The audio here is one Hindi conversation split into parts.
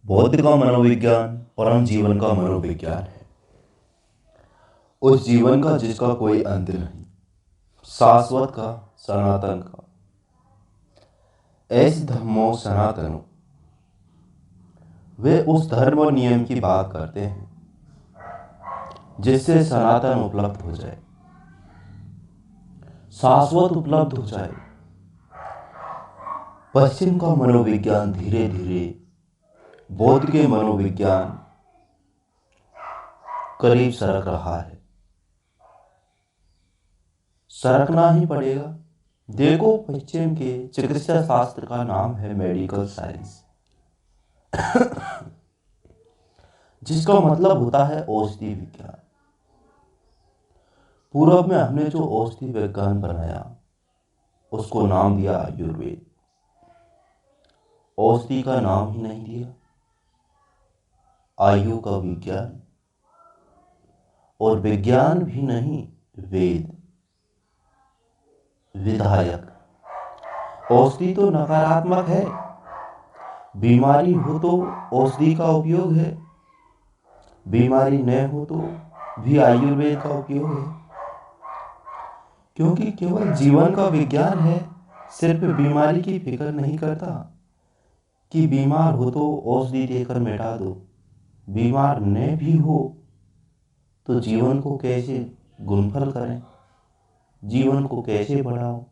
बौद्ध का मनोविज्ञान परम जीवन का मनोविज्ञान है। उस जीवन का जिसका कोई अंत नहीं, शाश्वत का, सनातन का। ऐसे धर्मों सनातनों, वे उस धर्म और नियम की बात करते हैं जिससे सनातन उपलब्ध हो जाए, शाश्वत उपलब्ध हो जाए। पश्चिम का मनोविज्ञान धीरे धीरे बौद्ध के मनोविज्ञान करीब सरक रहा है। सरकना ही पड़ेगा। देखो, पश्चिम के चिकित्सा शास्त्र का नाम है मेडिकल साइंस, जिसका मतलब होता है औषधि विज्ञान। पूर्व में हमने जो औषधि विज्ञान बनाया उसको नाम दिया आयुर्वेद। औषधि का नाम ही नहीं दिया, आयु का विज्ञान, और विज्ञान भी नहीं, वेद, विधायक। औषधि तो नकारात्मक है, बीमारी हो तो औषधि का उपयोग है, बीमारी न हो तो भी आयुर्वेद का उपयोग है, क्योंकि केवल जीवन का विज्ञान है। सिर्फ बीमारी की फिक्र नहीं करता कि बीमार हो तो औषधि देकर मिटा दो, बीमार न भी हो तो जीवन को कैसे गुणफल करें, जीवन को कैसे बढ़ाओ।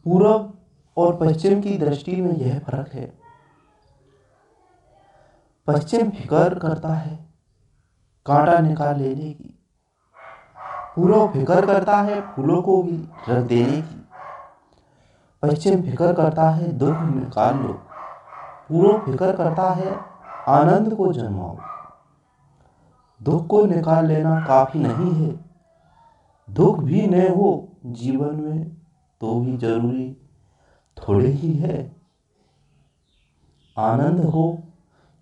पूर्व और पश्चिम की दृष्टि में यह फर्क है। पश्चिम फिक्र करता है कांटा निकाल लेने की, पूर्व फिक्र करता है फूलों को भी रख देने की। पश्चिम फिक्र करता है दुख निकाल लो, पूर्व फिक्र करता है आनंद को जन्माओ। दुख को निकाल लेना काफी नहीं है, दुख भी न हो जीवन में तो भी जरूरी थोड़े ही है। आनंद हो।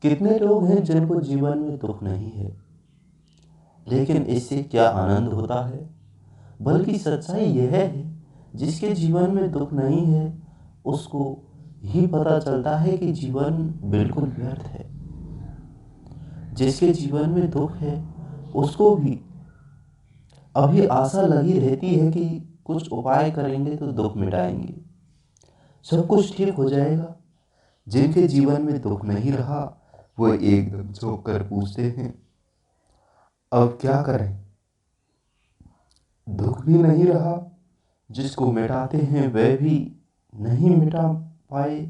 कितने लोग हैं जिनको जीवन में दुख नहीं है, लेकिन इससे क्या आनंद होता है। बल्कि सच्चाई यह है, जिसके जीवन में दुख नहीं है उसको ही पता चलता है कि जीवन बिल्कुल व्यर्थ है। जिसके जीवन में दुख है उसको भी अभी आशा लगी रहती है कि कुछ उपाय करेंगे तो दुख मिटाएंगे, सब कुछ ठीक हो जाएगा। जिनके जीवन में दुख नहीं रहा वो एकदम झोंक कर पूछते हैं अब क्या करें। दुख भी नहीं रहा, जिसको मिटाते हैं वह भी नहीं मिटा पाए,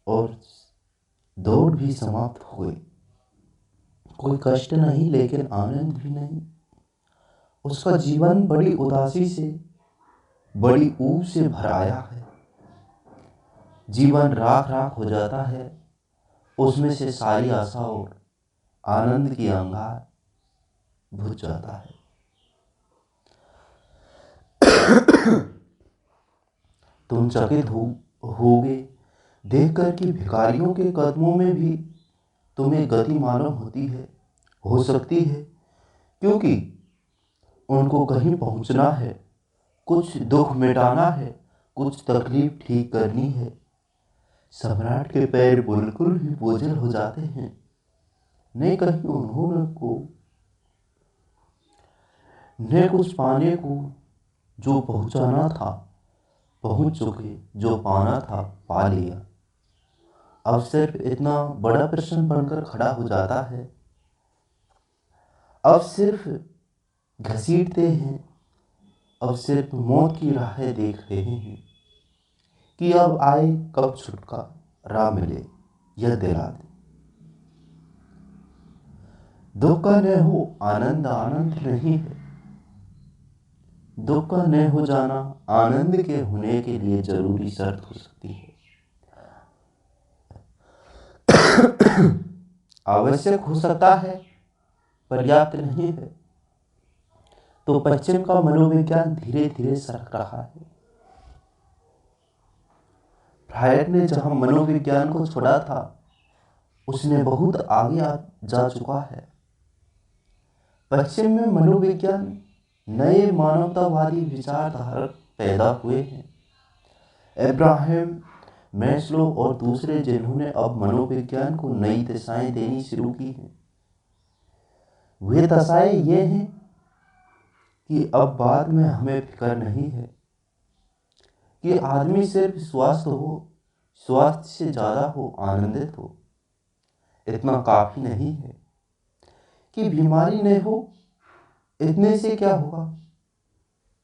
और दौड़ भी समाप्त हो गई। कोई कष्ट नहीं, लेकिन आनंद भी नहीं। उसका जीवन बड़ी उदासी से, बड़ी ऊब से भर आया है। जीवन राख राख हो जाता है, उसमें से सारी आशा और आनंद की अंगार बुझ जाता है। तुम चकित होगे देखकर कि भिखारियों के कदमों में भी तुम्हें गति मालूम होती है, हो सकती है, क्योंकि उनको कहीं पहुंचना है, कुछ दुख मिटाना है, कुछ तकलीफ ठीक करनी है। सम्राट के पैर बिल्कुल भी बोझल हो जाते हैं, नहीं कहीं उन्होंने को न कुछ पाने को जो पहुंचाना था पहुंच चुके, जो पाना था पा लिया। अब सिर्फ इतना बड़ा प्रश्न बनकर खड़ा हो जाता है, अब सिर्फ घसीटते हैं, अब सिर्फ मौत की राहें देख रहे हैं कि अब आए कब छुटकारा मिले, यह दिला दे। दुख का न हो आनंद, आनंद नहीं है। दुख का न हो जाना आनंद के होने के लिए जरूरी शर्त हो सकती है, आवश्यक हो सकता है, पर्याप्त नहीं है। तो पश्चिम का मनोविज्ञान धीरे धीरे सरक रहा है। फ्रायड ने जहां मनोविज्ञान को छोड़ा था उसने बहुत आगे जा चुका है। पश्चिम में मनोविज्ञान नए मानवतावादी विचारधारा पैदा हुए हैं। अब्राहम मैस्लो और दूसरे जिन्होंने अब मनोविज्ञान को नई दिशाएं देनी शुरू की हैं, वे दिशाएं ये हैं कि अब बाद में हमें फिक्र नहीं है कि आदमी सिर्फ स्वास्थ्य से ज़्यादा हो, आनंदित हो। इतना काफ़ी नहीं है कि बीमारी नहीं हो, इतने से क्या होगा,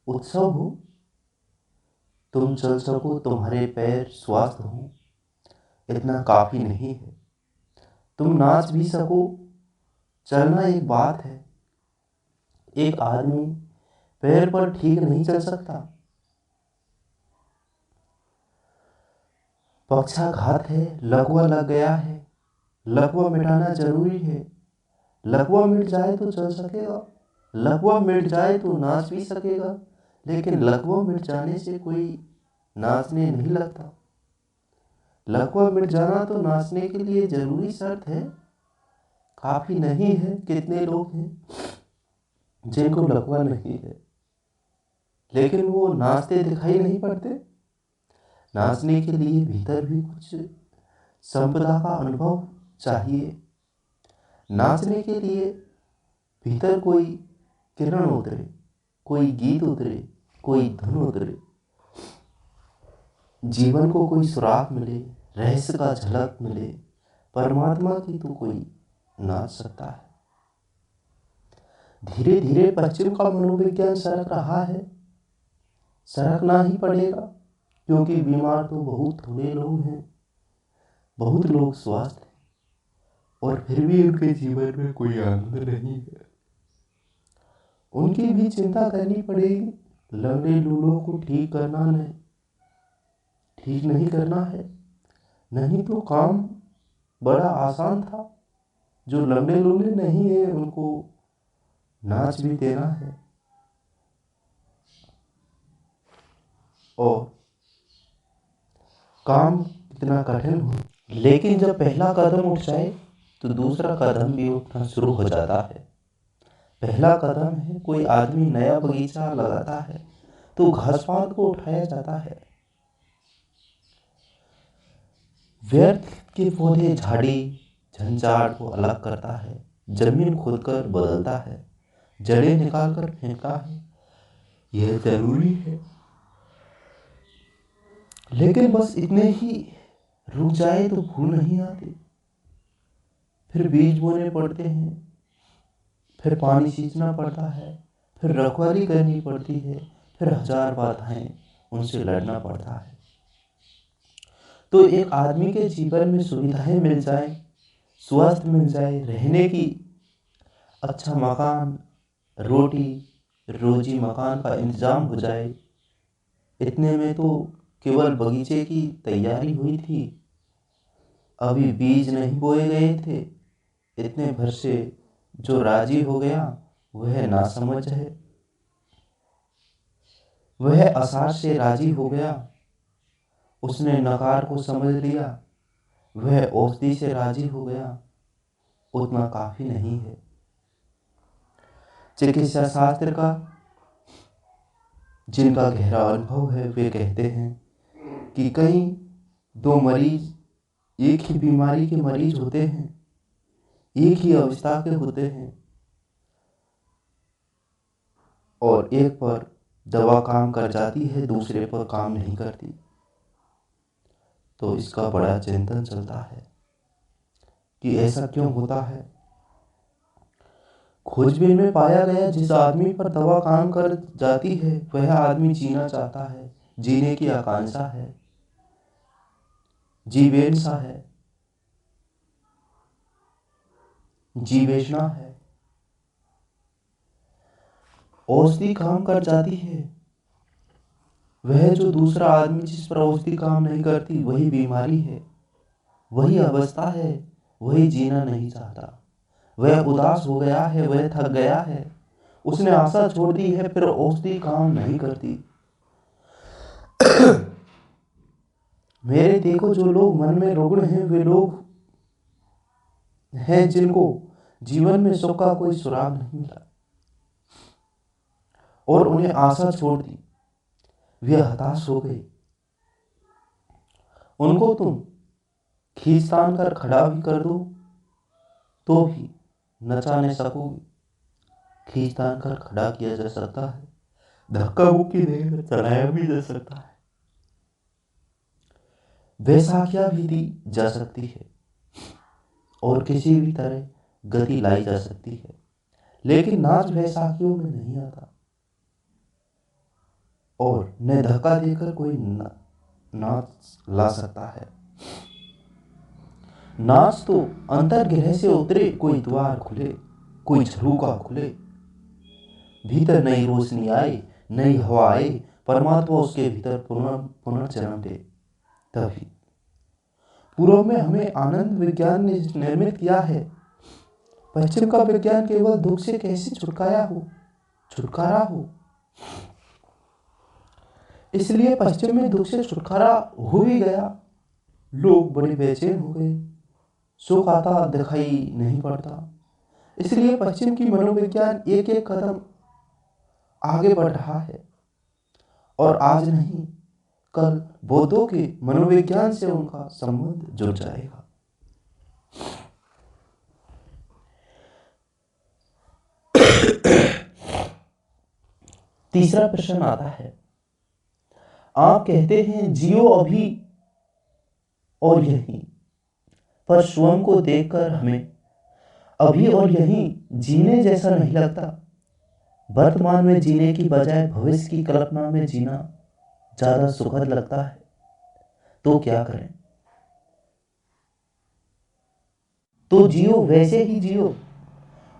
उत्सव हो, तुम चल सको, तुम्हारे पैर स्वस्थ हो, इतना काफ़ी नहीं है। तुम नाच भी सको, चलना एक बात है। एक आदमी पैर पर ठीक नहीं चल सकता, पक्षाघात है, लकवा लग गया है, लकवा मिटाना जरूरी है। लकवा मिट जाए तो चल सकेगा, लकवा मिट जाए तो नाच भी सकेगा, लेकिन लकवा मिट जाने से कोई नाचने नहीं लगता। लकवा मिट जाना तो नाचने के लिए जरूरी शर्त है। काफी नहीं है कितने लोग हैं जिनको लकवा नहीं है, लेकिन वो नाचते दिखाई नहीं पड़ते। नाचने के लिए भीतर भी कुछ संपदा का अनुभव चाहिए। नाचने के लिए भीतर कोई किरण उतरे, कोई गीत उतरे, कोई धुन उतरे, जीवन को कोई सुराग मिले, रहस्य का झलक मिले, परमात्मा की तो कोई नाच सकता है। धीरे धीरे पश्चिम का मनोविज्ञान सरक रहा है, सरकना ही पड़ेगा, क्योंकि बीमार तो बहुत थोड़े लोग हैं, बहुत लोग स्वस्थ हैं, और फिर भी उनके जीवन में कोई आनंद नहीं है। उनकी भी चिंता करनी पड़ेगी। लंगड़े लूलों को ठीक नहीं करना है, नहीं तो काम बड़ा आसान था। जो लंगड़े लूले नहीं है उनको नाच भी देना है, और काम कितना कठिन हो, लेकिन जब पहला कदम उठ जाए तो दूसरा कदम भी उठना शुरू हो जाता है। पहला कदम है, कोई आदमी नया बगीचा लगाता है तो घास पात को उठाया जाता है, व्यर्थ के पौधे झाड़ी झंझाड़ को अलग करता है, जमीन खोदकर बदलता है, जड़ें निकालकर फेंकता है। यह जरूरी है, लेकिन बस इतने ही रुक जाए तो फूल नहीं आते। फिर बीज बोने पड़ते हैं, फिर पानी सींचना पड़ता है, फिर रखवाली करनी पड़ती है, फिर हजार बाधाएं, उनसे लड़ना पड़ता है। तो एक आदमी के जीवन में सुविधाएं मिल जाए, स्वास्थ्य मिल जाए, रहने की अच्छा मकान, रोटी रोजी मकान का इंतजाम हो जाए, इतने में तो केवल बगीचे की तैयारी हुई थी, अभी बीज नहीं बोए गए थे। इतने भर से जो राजी हो गया वह नासमझ है, वह आसार से राजी हो गया, उसने नकार को समझ लिया, वह औषधि से राजी हो गया, उतना काफी नहीं है। चिकित्सा शास्त्र का जिनका गहरा अनुभव है वे कहते हैं कि कई दो मरीज एक ही बीमारी के मरीज होते हैं, एक ही अवस्था के होते हैं, और एक पर दवा काम कर जाती है, दूसरे पर काम नहीं करती। तो इसका बड़ा चिंतन चलता है कि ऐसा क्यों होता है। खोजबीन में पाया गया जिस आदमी पर दवा काम कर जाती है वह आदमी जीना चाहता है, जीने की आकांक्षा है, जीवेंसा है, जीवेशना है। औषधि काम कर जाती है, वह जो दूसरा आदमी जिस पर औषधि काम नहीं करती वही बीमारी है, वही अवस्था है, वही जीना नहीं चाहता, वह उदास हो गया है, वह थक गया है, उसने आशा छोड़ दी है, फिर औषधि काम नहीं करती। मेरे देखो जो लोग मन में रुग्ण हैं वे लोग हैं जिनको जीवन में सुख का कोई सुराग नहीं मिला और उन्हें आशा छोड़ दी। वे हताश हो गए। उनको तुम खींच तान कर खड़ा भी कर दो तो भी नचा नहीं सकोगे। खींच तान कर खड़ा किया जा सकता है, धक्का मुक्की देकर चलाया भी जा सकता है, बैसाखियां भी दी जा सकती है और किसी भी तरह गति लाई जा सकती है, लेकिन नाच बैसाखियों में नहीं आता। और न धक्का देकर कोई नाच ला सकता है। नाच तो अंतर्गृह से उतरे कोई द्वार खुले, कोई झरोखा खुले, भीतर नई रोशनी आए, नई हवा आए, परमात्मा उसके भीतर पुनर्जन्म दे। तभी पूर्व में हमें आनंद विज्ञान ने निर्मित किया है, पश्चिम का विज्ञान केवल दुख से कैसे छुटकारा हो। इसलिए पश्चिम में दुख से छुटकारा हो भी गया, लोग बड़े बेचैन हो गए, सुख आता दिखाई नहीं पड़ता। इसलिए पश्चिम की मनोविज्ञान एक एक कदम आगे बढ़ रहा है और आज नहीं कल बौद्धों के मनोविज्ञान से उनका संबंध जुड़ जाएगा। तीसरा प्रश्न आता है, आप कहते हैं जियो अभी और यहीं, पर स्वयं को देखकर हमें अभी और यहीं जीने जैसा नहीं लगता। वर्तमान में जीने की बजाय भविष्य की कल्पना में जीना ज्यादा सुखद लगता है। तो क्या करें? तो जियो, वैसे ही जियो।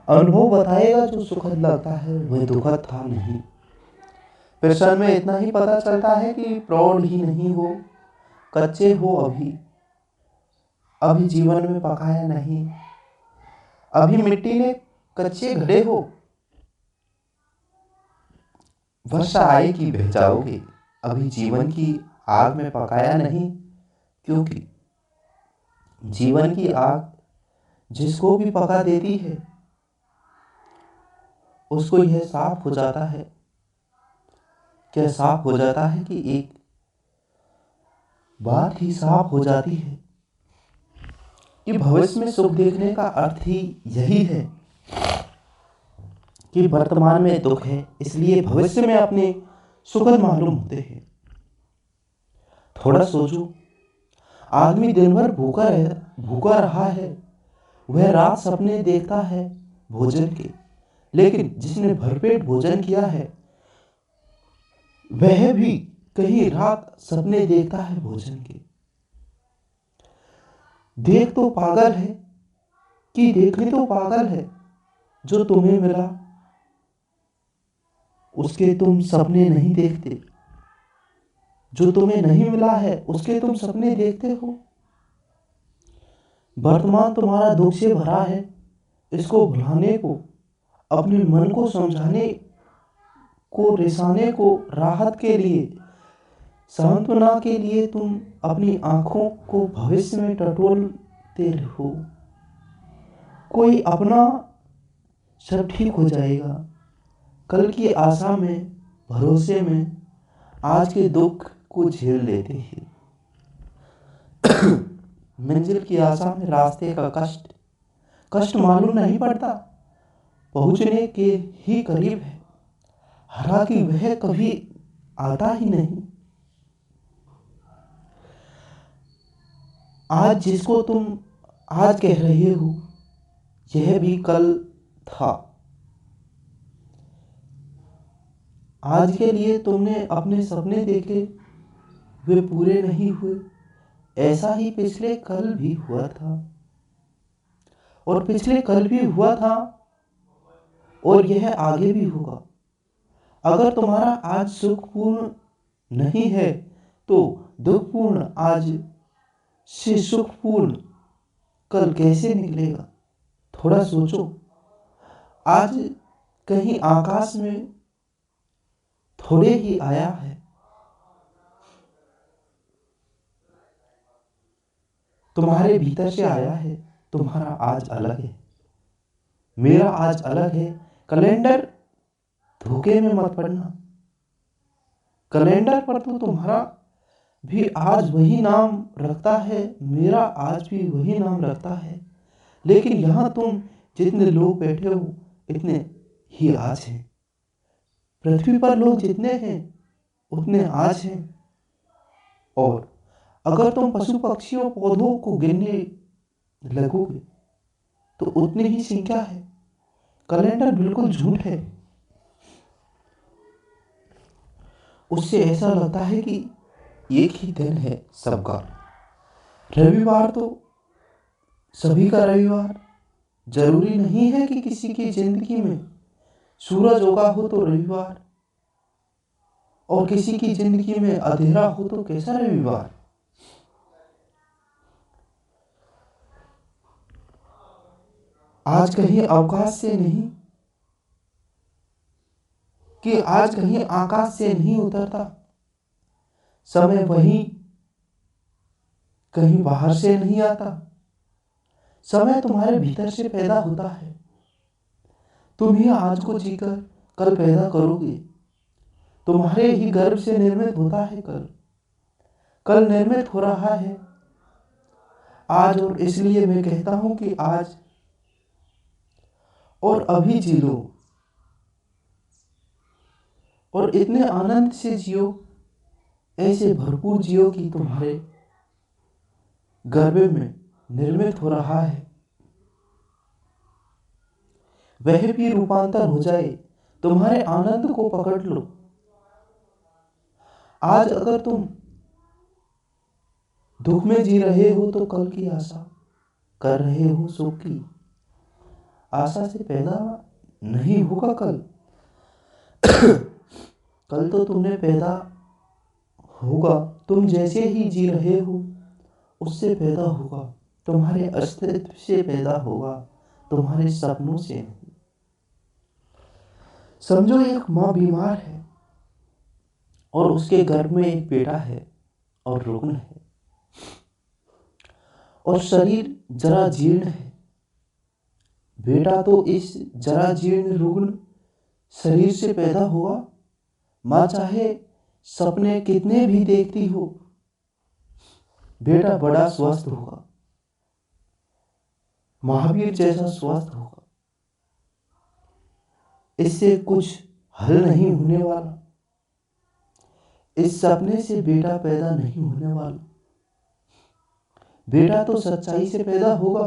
अनुभव बताएगा जो सुखद लगता है वह दुखद था नहीं। प्रश्न में इतना ही पता चलता है कि प्रौढ़ ही नहीं हो, कच्चे हो अभी जीवन में पकाया नहीं, अभी मिट्टी ने कच्चे घड़े हो, वर्षा आएगी बह जाओगे, अभी जीवन की आग में पकाया नहीं। क्योंकि जीवन की आग जिसको भी पका देती है उसको यह साफ हो जाता है, क्या साफ हो जाता है कि एक बात ही साफ हो जाती है कि भविष्य में सुख देखने का अर्थ ही यही है कि वर्तमान में दुख है, इसलिए भविष्य में अपने सुखद मालूम होते हैं। थोड़ा सोचो, आदमी दिन भर भूखा रहा है, वह रात सपने देखता है भोजन के, लेकिन जिसने भरपेट भोजन किया है वह भी कहीं रात सपने देखता है भोजन के। देख तो पागल है कि देखने तो पागल है, जो तुम्हें मिला उसके तुम सपने नहीं देखते, जो तुम्हें नहीं मिला है उसके तुम सपने देखते हो। वर्तमान तुम्हारा दुख से भरा है, इसको भुलाने को, अपने मन को समझाने को, रिसाने को, राहत के लिए, सांत्वना के लिए तुम अपनी आंखों को भविष्य में टटोलते रहो। कोई अपना सब ठीक हो जाएगा, कल की आशा में, भरोसे में आज के दुख को झेल लेते हैं। मंजिल की आशा में रास्ते का कष्ट मालूम नहीं पड़ता, पहुंचने के ही करीब है, हालांकि वह कभी आता ही नहीं। आज जिसको तुम आज कह रहे हो यह भी कल था। आज के लिए तुमने अपने सपने देखे, वे पूरे नहीं हुए, ऐसा ही पिछले कल भी हुआ था और पिछले कल भी हुआ था और यह आगे भी होगा। अगर तुम्हारा आज सुखपूर्ण नहीं है तो दुखपूर्ण आज से सुखपूर्ण कल कैसे निकलेगा? थोड़ा सोचो, आज कहीं आकाश में थोड़े ही आया है, तुम्हारे भीतर से आया है। तुम्हारा आज अलग है, मेरा आज अलग है। कैलेंडर धोखे में मत पड़ना, कैलेंडर पर तो तुम्हारा भी आज वही नाम रखता है, मेरा आज भी वही नाम रखता है, लेकिन यहाँ तुम जितने लोग बैठे हो इतने ही आज हैं। पृथ्वी पर लोग जितने हैं उतने आज हैं। और अगर तुम पशु पक्षियों पौधों को गिनने लगोगे तो उतनी ही संख्या है। कैलेंडर बिल्कुल झूठ है। उससे ऐसा लगता है कि एक ही दिन है सबका। रविवार तो सभी का रविवार। जरूरी नहीं है कि किसी की जिंदगी में सूरज उगा हो तो रविवार, और किसी की जिंदगी में अंधेरा हो तो कैसा रविवार। आज कहीं अवकाश से नहीं कि आज कहीं आकाश से नहीं उतरता। समय वही कहीं बाहर से नहीं आता। समय तुम्हारे भीतर से पैदा होता है। तुम ही आज को जीकर कल पैदा करोगे। तुम्हारे ही गर्भ से निर्मित होता है कल। कल निर्मित हो रहा है आज, और इसलिए मैं कहता हूं कि आज और अभी जी लो और इतने आनंद से जियो, ऐसे भरपूर जियो कि तुम्हारे गर्भ में निर्मित हो रहा है वह भी रूपांतर हो जाए। तुम्हारे आनंद को पकड़ लो। आज अगर तुम दुख में जी रहे हो तो कल की आशा कर रहे हो। सुख की आशा से पैदा नहीं होगा कल। कल तो तुमने पैदा होगा, तुम जैसे ही जी रहे हो उससे पैदा होगा। तुम्हारे अस्तित्व से पैदा होगा, तुम्हारे सपनों से नहीं। समझो एक माँ बीमार है और उसके गर्भ में एक बेटा है और रुग्ण है, और शरीर जरा जीर्ण है। बेटा तो इस जरा जीर्ण रुग्ण शरीर से पैदा हुआ। माँ चाहे सपने कितने भी देखती हो, बेटा बड़ा स्वस्थ होगा, महावीर जैसा स्वस्थ होगा। इससे कुछ हल नहीं होने वाला। इस सपने से बेटा पैदा नहीं होने वाला। बेटा तो सच्चाई से पैदा होगा।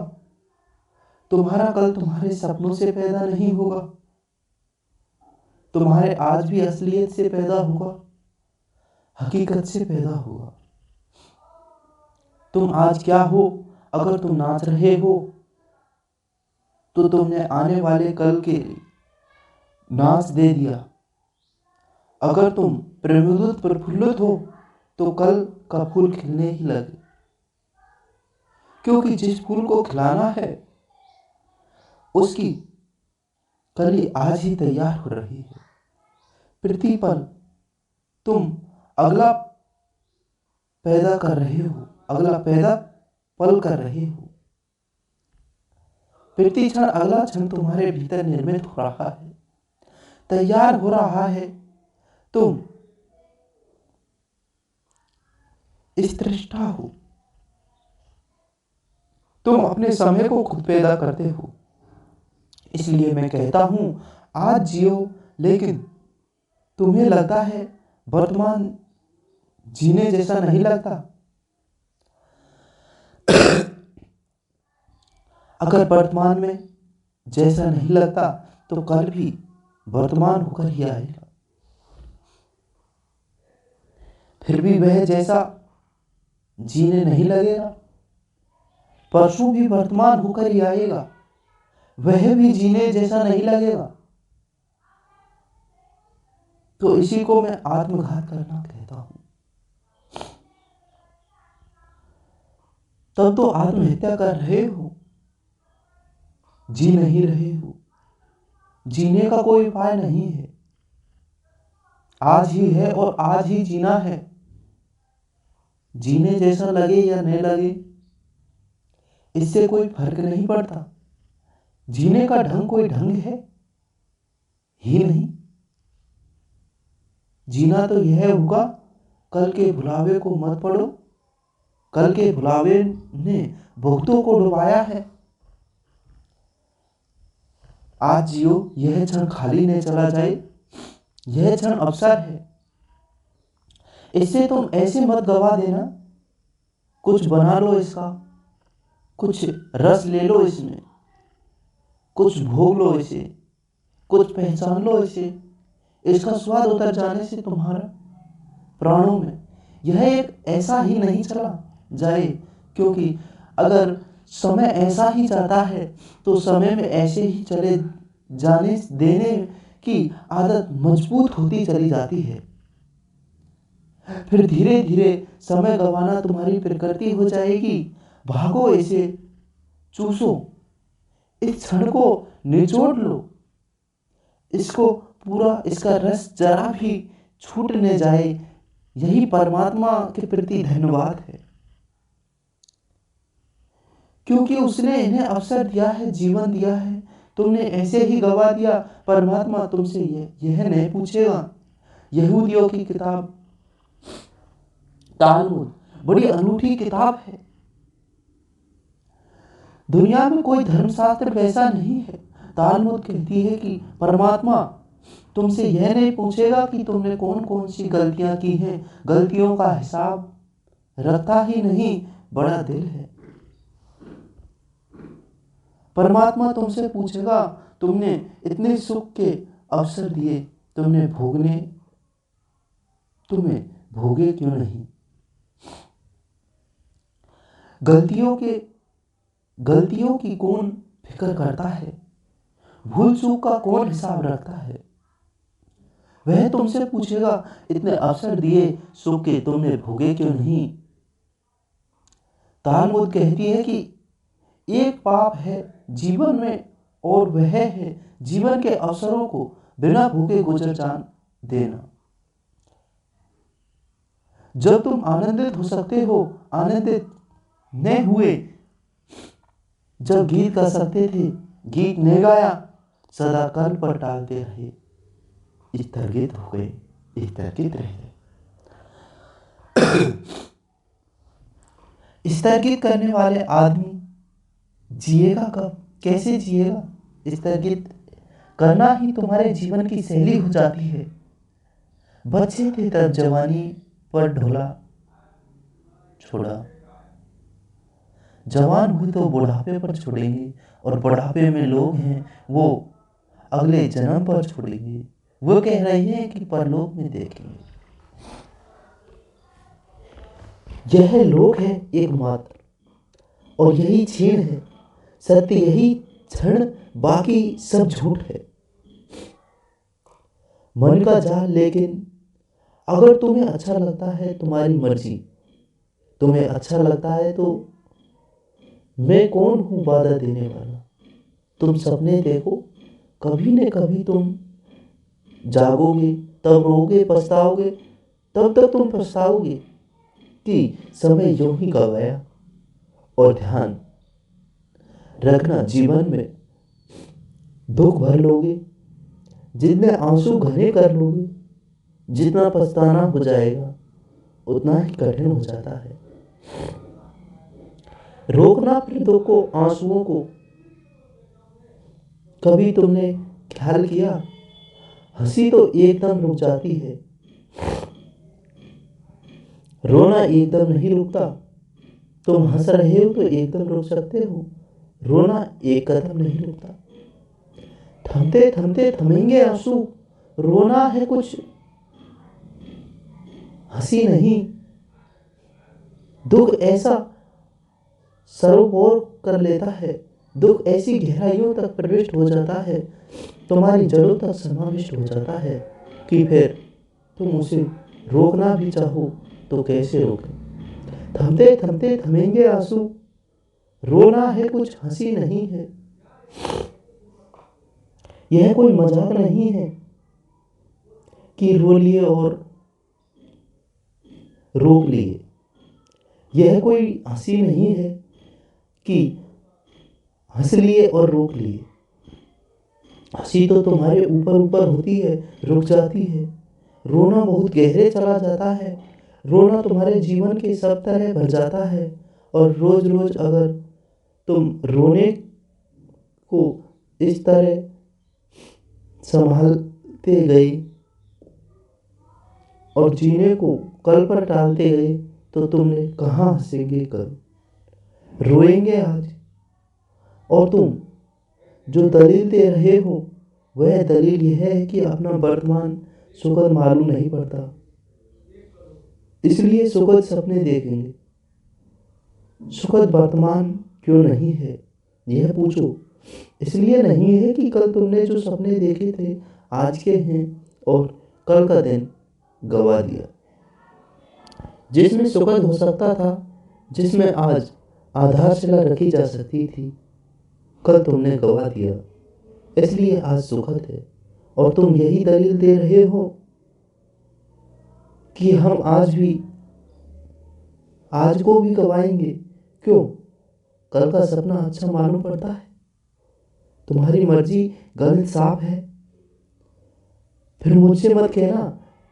तुम्हारा कल तुम्हारे सपनों से पैदा नहीं होगा। तुम्हारे आज भी असलियत से पैदा होगा, हकीकत से पैदा होगा। तुम आज क्या हो? अगर तुम नाच रहे हो तो तुमने आने वाले कल के नाच दे दिया। अगर तुम प्रमुदित प्रफुल्लित हो तो कल का फूल खिलने ही लगे, क्योंकि जिस फूल को खिलाना है उसकी कली आज ही तैयार हो रही है। प्रतिपल तुम अगला पैदा कर रहे हो, अगला पैदा पल कर रहे हो। प्रति क्षण अगला क्षण तुम्हारे भीतर निर्मित हो रहा है, तैयार हो रहा है। तुम सृष्टा हो। तुम अपने समय को खुद पैदा करते हो। इसलिए मैं कहता हूं आज जियो, लेकिन तुम्हें लगता है वर्तमान जीने जैसा नहीं लगता। अगर वर्तमान में जैसा नहीं लगता तो कल भी वर्तमान होकर ही आएगा। फिर भी वह जैसा जीने नहीं लगेगा। परसों भी वर्तमान होकर ही आएगा, वह भी जीने जैसा नहीं लगेगा। तो इसी को मैं आत्मघात करना कहता हूं। तब तो आत्महत्या कर रहे हो, जी नहीं रहे हो। जीने का कोई उपाय नहीं है। आज ही है और आज ही जीना है। जीने जैसा लगे या न लगे इससे कोई फर्क नहीं पड़ता। जीने का ढंग कोई ढंग है ही नहीं। जीना तो यह होगा, कल के भुलावे को मत पड़ो। कल के भुलावे ने बहुतों को डुबाया है। आज जियो, यह क्षण खाली न चला जाए। यह क्षण अवसर है, इसे तुम ऐसे मत गवा देना। कुछ बना लो इसका, कुछ रस ले लो इसमें, कुछ भोग लो इसे, कुछ पहचान लो इसे। इसका स्वाद उतर जाने से तुम्हारा प्राणों में यह एक ऐसा ही नहीं चला जाए, क्योंकि अगर समय ऐसा ही चाहता है तो समय में ऐसे ही चले जाने देने की आदत मजबूत होती चली जाती है। फिर धीरे धीरे समय गंवाना तुम्हारी प्रकृति हो जाएगी। भागो इसे, चूसो, इस क्षण को निचोड़ लो, इसको पूरा, इसका रस जरा भी छूट न जाए। यही परमात्मा के प्रति धन्यवाद है, क्योंकि उसने इन्हें अवसर दिया है, जीवन दिया है। तुमने ऐसे ही गवा दिया। परमात्मा तुमसे यह नहीं पूछेगा। यहूदियों की किताब तालमुद बड़ी अनूठी किताब है। दुनिया में कोई धर्मशास्त्र वैसा नहीं है। तालमुद कहती है कि परमात्मा तुमसे यह नहीं पूछेगा कि तुमने कौन कौन सी गलतियां की हैं। गलतियों का हिसाब रखता ही नहीं, बड़ा दिल है। परमात्मा तुमसे पूछेगा, तुमने इतने सुख के अवसर दिए, तुम्हें भोगे क्यों नहीं। गलतियों की कौन फिक्र करता है, भूल चूक का कौन हिसाब रखता है। वह तुमसे पूछेगा, इतने अवसर दिए सुख के, तुमने भोगे क्यों नहीं। तालमुद कहती है कि एक पाप है जीवन में, और वह है जीवन के अवसरों को बिना भूखे गुजर जान देना। जब तुम आनंदित हो सकते हो, आनंदित न हुए। जब गीत गा सकते थे, गीत ने गाया। सदा कल पर टालते रहे, स्थगित हो गए, स्थगित रहे। स्थगित करने वाले आदमी जिएगा कब, कैसे जिएगा। स्थगित करना ही तुम्हारे जीवन की शैली हो जाती है। बच्चे थे तब जवानी पर ढोला छोड़ा, जवान हुए तो बुढ़ापे पर छोड़ेंगे, और बुढ़ापे में लोग हैं वो अगले जन्म पर छोड़ेंगे। वो कह रहे हैं कि परलोक में देखेंगे। यह लोक है एकमात्र, और यही क्षण है सत्य, यही क्षण, बाकी सब झूठ है। मन का जाल, लेकिन अगर तुम्हें अच्छा लगता है, तुम्हारी मर्जी। तुम्हें अच्छा लगता है तो मैं कौन हूं बाधा देने वाला। तुम सपने देखो, कभी न कभी तुम जागोगे, तब रोगे, पछताओगे। तब तक तुम पछताओगे कि समय यूं ही गवाया। और ध्यान रखना, जीवन में दुख भर लोगे, जितने आंसू घने कर लोगे, जितना पछताना हो जाएगा, उतना ही कठिन हो जाता है। रोकना फिर दुख को, आंसुओं को। कभी तुमने ख्याल किया, हंसी तो एकदम रुक जाती है, रोना एकदम नहीं रुकता। तुम हंस रहे हो तो एकदम रुक सकते हो, रोना एक कदम नहीं रुकता। थमते थमते थमेंगे आंसू, रोना है कुछ हंसी नहीं। दुख ऐसा सरोवर कर लेता है, दुख ऐसी गहराइयों तक प्रविष्ट हो जाता है, तुम्हारी जड़ों तक समाविष्ट हो जाता है कि फिर तुम उसे रोकना भी चाहो तो कैसे रोके। थमते थमते थमेंगे आंसू, रोना है कुछ हंसी नहीं है। यह कोई मजाक नहीं है कि रो लिए और रोक लिए। यह कोई हंसी नहीं है कि हंस लिए और रोक लिए। हंसी तो तुम्हारे ऊपर ऊपर होती है, रुक जाती है। रोना बहुत गहरे चला जाता है। रोना तुम्हारे जीवन के सब तरह भर जाता है। और रोज रोज अगर तुम रोने को इस तरह संभालते गए और जीने को कल पर टालते गए तो तुमने कहाँ हंसेंगे कल, रोएंगे आज। और तुम जो दलील दे रहे हो वह दलील यह है कि अपना वर्तमान सुखद मालूम नहीं पड़ता, इसलिए सुखद सपने देखेंगे। सुखद वर्तमान क्यों नहीं है यह पूछो। इसलिए नहीं है कि कल तुमने जो सपने देखे थे आज के हैं और कल का दिन गवा दिया। जिसमें सुखद हो सकता था, जिसमें आज आधारशिला रखी जा सकती थी, कल तुमने गवा दिया, इसलिए आज सुखद है। और तुम यही दलील दे रहे हो कि हम आज को भी गवाएंगे। क्यों? कल का सपना अच्छा मालूम पड़ता है। तुम्हारी मर्जी, गणित साफ है। फिर मुझसे मत कहना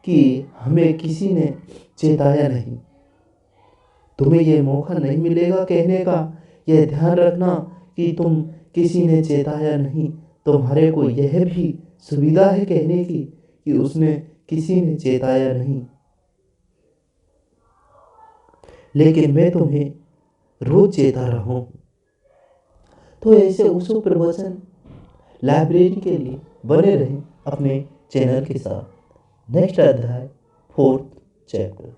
कि हमें किसी ने चेताया नहीं। तुम्हें यह मौका नहीं मिलेगा कहने का। यह ध्यान रखना कि तुम किसी ने चेताया नहीं। तुम्हारे को यह भी सुविधा है कहने की कि उसने किसी ने चेताया नहीं। लेकिन मैं तुम्हें रोज चेता रहा हूं। तो ऐसे उसो प्रवचन लाइब्रेरी के लिए बने रहें अपने चैनल के साथ। नेक्स्ट अध्याय, 4th चैप्टर।